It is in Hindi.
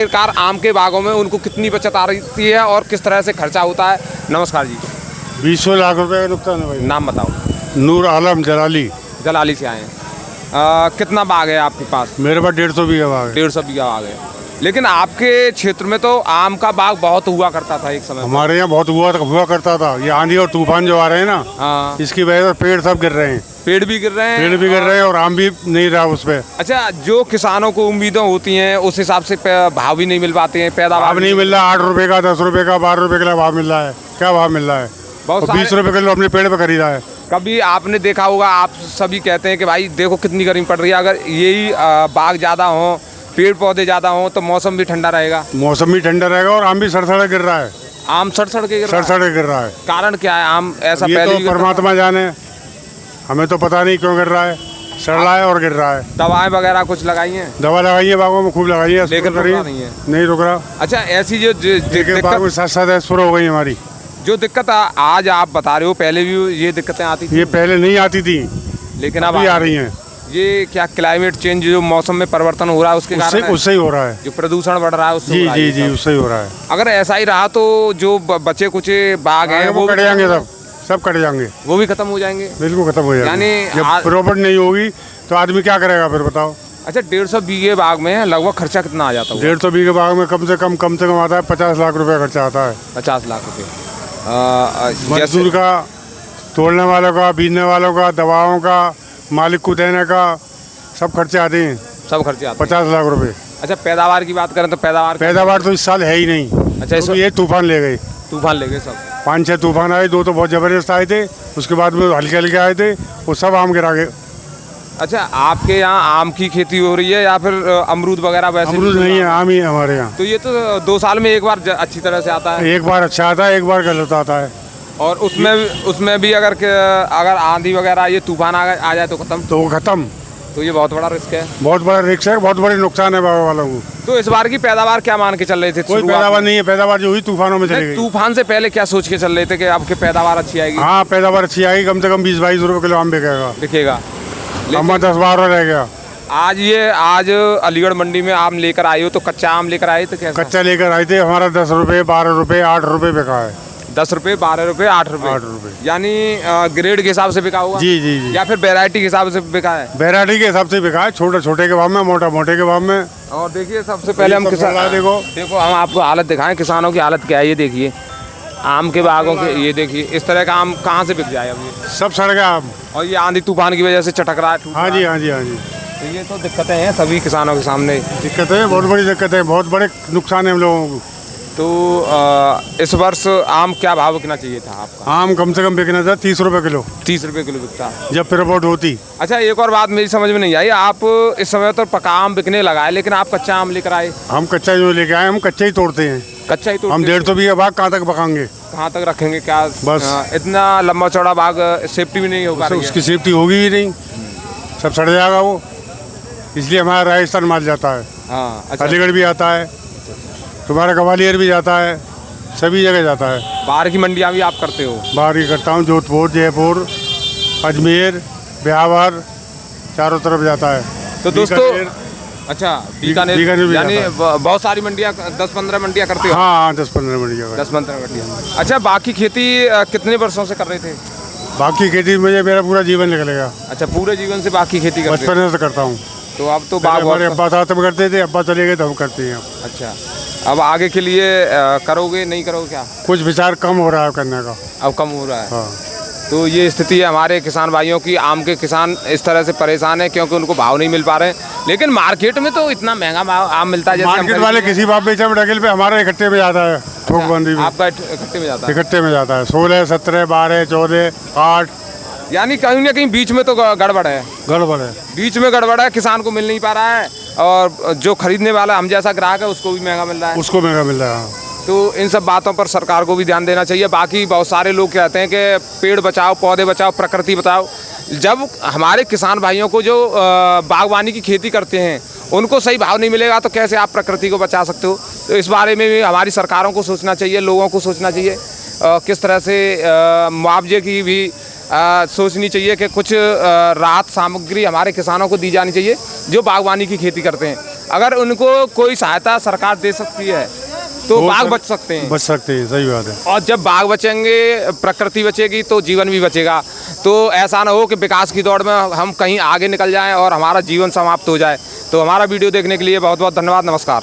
सरकार आम के बागों में उनको कितनी बचत आ रही है और किस तरह से खर्चा होता है? नमस्कार जी। 20 लाख रुपए का नुकसान है भाई। नाम बताओ। नूर आलम जलाली। जलाली से आए हैं। कितना बाग है आपके पास? मेरे पास 150 बीघा बाग है। 150 बीघा बाग है। लेकिन आपके क्षेत्र में तो आम का बाग बहुत हुआ करता था एक समय। हमारे यहाँ बहुत हुआ करता था। ये आंधी और तूफान जो आ रहे हैं ना, हाँ, इसकी वजह से पेड़ सब गिर रहे हैं। पेड़ भी गिर रहे हैं। पेड़ भी गिर रहे हैं और आम भी नहीं रहा उस पे। अच्छा, जो किसानों को उम्मीदें होती हैं उस हिसाब से भाव भी नहीं मिल पाते हैं, पैदावार भाव नहीं मिल रहा। 8 रुपए का, 10 रुपए का, 12 रुपए का भाव मिल रहा है। क्या भाव मिल रहा है? बहुत 20 रुपए किलो अपने पेड़ पे खरीदा है। कभी आपने देखा होगा, आप सभी कहते हैं कि भाई देखो कितनी गर्मी पड़ रही है, अगर यही बाग ज़्यादा हो, पेड़ पौधे ज़्यादा हो तो मौसम भी ठंडा रहेगा। मौसम भी ठंडा रहेगा और आम भी सड़सड़ गिर रहा है। आम सड़ के गिर रहा है। सड़सड़ गिर रहा है। कारण क्या है? आम ऐसा ये पहले तो भी गिरता परमात्मा जाने, हमें तो पता नहीं क्यों गिर रहा है। सड़ रहा है और गिर रहा है। था। दवाएं वगैरह कुछ लगाई हैं? दवा लगाई है बागों में, खूब लगाई है। लेकिन रुक रहा नहीं है। नहीं रुक रहा। अच्छा, ऐसी जो बाग में 7-7 स्प्रे हो गई हमारी। जो दिक्कत आज आप बता रहे हो, पहले भी ये दिक्कतें आती थी? ये पहले नहीं आती थी, लेकिन अब आ रही हैं। ये क्या क्लाइमेट चेंज, जो मौसम में परिवर्तन हो रहा है उसके कारण है? उससे ही हो रहा है। जो प्रदूषण बढ़ रहा है उससे जी हो रहा है जी ये जी, सब? उससे ही हो रहा है। अगर ऐसा ही रहा तो जो बचे कुचे बाग हैं वो कट जाएंगे, सब कट जाएंगे। वो भी खत्म हो जाएंगे। बिल्कुल खत्म हो जाएंगे। यानी जब प्रॉपर्ट नहीं होगी तो आदमी क्या करेगा फिर बताओ? अच्छा, 150 बीघे बाग में लगभग खर्चा कितना आ जाता है? 150 बीघे बाग में कम से कम आता है 50 लाख रुपए खर्चा आता है। 50 लाख रुपए। मजदूर का, तोड़ने वालों का, बीजने वालों का, दवाओं का, मालिक को देने का, सब खर्चे आते हैं। सब खर्चे आते हैं। 50 लाख रुपए। अच्छा, पैदावार की बात करें तो पैदावार तो इस साल है ही नहीं। अच्छा, तो ये तूफान ले गए। तूफान ले गए सब। 5-6 तूफान आए, 2 तो बहुत जबरदस्त आए थे, उसके बाद में हल्के हल्के आए थे, वो सब आम गिरा गए। अच्छा, आपके यहाँ आम की खेती हो रही है या फिर अमरूद वगैरह? वैसे अमरूद नहीं है, आम ही है हमारे यहाँ। तो ये तो 2 साल में एक बार अच्छी तरह से आता है। एक बार अच्छा आता है, एक बार गलत आता है। और उसमें भी अगर आंधी वगैरह ये तूफान आ जाए तो खत्म। तो वो खत्म। तो ये बहुत बड़ा रिस्क है। बहुत बड़ा रिस्क है, बहुत बड़े नुकसान है बाबा वालों को। तो इस बार की पैदावार क्या मान के चल रहे थे? कोई पैदावार नहीं है। पैदावार जो हुई तूफानों में चली गई। तूफान से पहले क्या सोच के चल रहे थे कि आपकी पैदावार अच्छी आएगी? हाँ, पैदावार अच्छी आएगी। कम से कम 20-22 रुपए किलो आम बिकेगा। दिखेगा। 10-12 रह गया। आज अलीगढ़ मंडी में आम लेकर आए हो, तो कच्चा आम लेकर आए थे? कैसा? कच्चा लेकर आए थे। हमारा 10 रुपए, 12 रुपए, 8 रुपए बिका है। 10 रुपए, 12 रुपए, 8 रुपए। 8 रुपए। यानी ग्रेड के हिसाब से बिका होगा? जी जी जी। या फिर वैरायटी के हिसाब से बिका है? वैरायटी के हिसाब से बिका है। छोटे के भाव में, मोटे के भाव में। और देखिए, सबसे पहले हम देखो हम आपको हालत दिखाएं, किसानों की हालत क्या है ये देखिए। आम के बागों के ये देखिए, इस तरह का आम कहाँ से बिक जाए अब? ये सब सड़ गया आम। और ये आंधी तूफान की वजह से चटक रहा है। हाँ जी, हाँ जी, हाँ जी। तो ये तो दिक्कतें हैं सभी किसानों के सामने। दिक्कत है, बहुत बड़ी दिक्कत है, बहुत बड़े नुकसान है हम लोगों को। तो इस वर्ष आम क्या भाव बिकना चाहिए था आपका? आम कम से कम बिकना था 30 रुपए किलो। 30 रुपए किलो बिकता जब रिपोर्ट होती। अच्छा, एक और बात मेरी समझ में नहीं आई। आप इस समय तो पका आम बिकने लगा है, लेकिन आप कच्चा आम लेकर आए? हम कच्चा जो लेके आए, हम कच्चा ही तोड़ते हैं। कच्चा ही तोड़ते? हम 150 बीघा बाग कहाँ तक पकाएंगे? कहाँ तक रखेंगे? क्या बस इतना लंबा चौड़ा बाग सेफ्टी भी नहीं होगा? उसकी सेफ्टी होगी ही नहीं, सब सड़ जाएगा वो। इसलिए हमारा राजस्थान माल जाता है। हाँ। अच्छा, अलीगढ़ भी आता है, तुम्हारा ग्वालियर भी जाता है, सभी जगह जाता है। बाहर की मंडियाँ भी आप करते हो? बाहर की करता हूँ, जोधपुर, जयपुर, अजमेर, ब्यावर, चारों तरफ जाता है। तो दोस्तों, अच्छा, बीकानेर भी यानी जाता बहुत सारी मंडियाँ, 10-15 मंडियाँ करते हो? हाँ, 10-15 मंडियाँ। 10-15 मंडियाँ। अच्छा, बाकी खेती कितने वर्षों से कर रहे थे? बाकी खेती में मेरा पूरा जीवन निकलेगा। अच्छा, पूरे जीवन से बाकी खेती करते हो? बचपन से करता हूँ। तो अब तो बाग हमारे अब्बा साथ में करते थे, अब्बा चले गए तो हम करते हैं अब। अच्छा, अब आगे के लिए करोगे नहीं करोगे क्या? कुछ विचार कम हो रहा है करने का। अब कम हो रहा है? हाँ। तो ये स्थिति है हमारे किसान भाइयों की। आम के किसान इस तरह से परेशान है क्योंकि उनको भाव नहीं मिल पा रहे हैं। लेकिन मार्केट में तो इतना महंगा आम मिलता है। जैसे मार्केट वाले किसी भाव बेचा डगल पे, हमारा इकट्ठे में जाता है। थोक बंदी में आपका इकट्ठे में जाता है? इकट्ठे में जाता है। 16, 17, 12, 14, 8। यानी कहीं ना कहीं बीच में तो गड़बड़ है। गड़बड़ है, बीच में गड़बड़ है। किसान को मिल नहीं पा रहा है और जो खरीदने वाला हम जैसा ग्राहक है उसको भी महंगा मिल रहा है। उसको महंगा मिल रहा है। तो इन सब बातों पर सरकार को भी ध्यान देना चाहिए। बाकी बहुत सारे लोग कहते हैं कि पेड़ बचाओ, पौधे बचाओ, प्रकृति बचाओ। जब हमारे किसान भाइयों को जो बागवानी की खेती करते हैं उनको सही भाव नहीं मिलेगा तो कैसे आप प्रकृति को बचा सकते हो? तो इस बारे में भी हमारी सरकारों को सोचना चाहिए, लोगों को सोचना चाहिए। किस तरह से मुआवजे की भी सोचनी चाहिए कि कुछ राहत सामग्री हमारे किसानों को दी जानी चाहिए जो बागवानी की खेती करते हैं। अगर उनको कोई सहायता सरकार दे सकती है तो बाघ बच सकते हैं। बच सकते हैं, सही बात है। और जब बाघ बचेंगे, प्रकृति बचेगी तो जीवन भी बचेगा। तो ऐसा ना हो कि विकास की दौड़ में हम कहीं आगे निकल जाएं और हमारा जीवन समाप्त हो जाए। तो हमारा वीडियो देखने के लिए बहुत बहुत धन्यवाद। नमस्कार।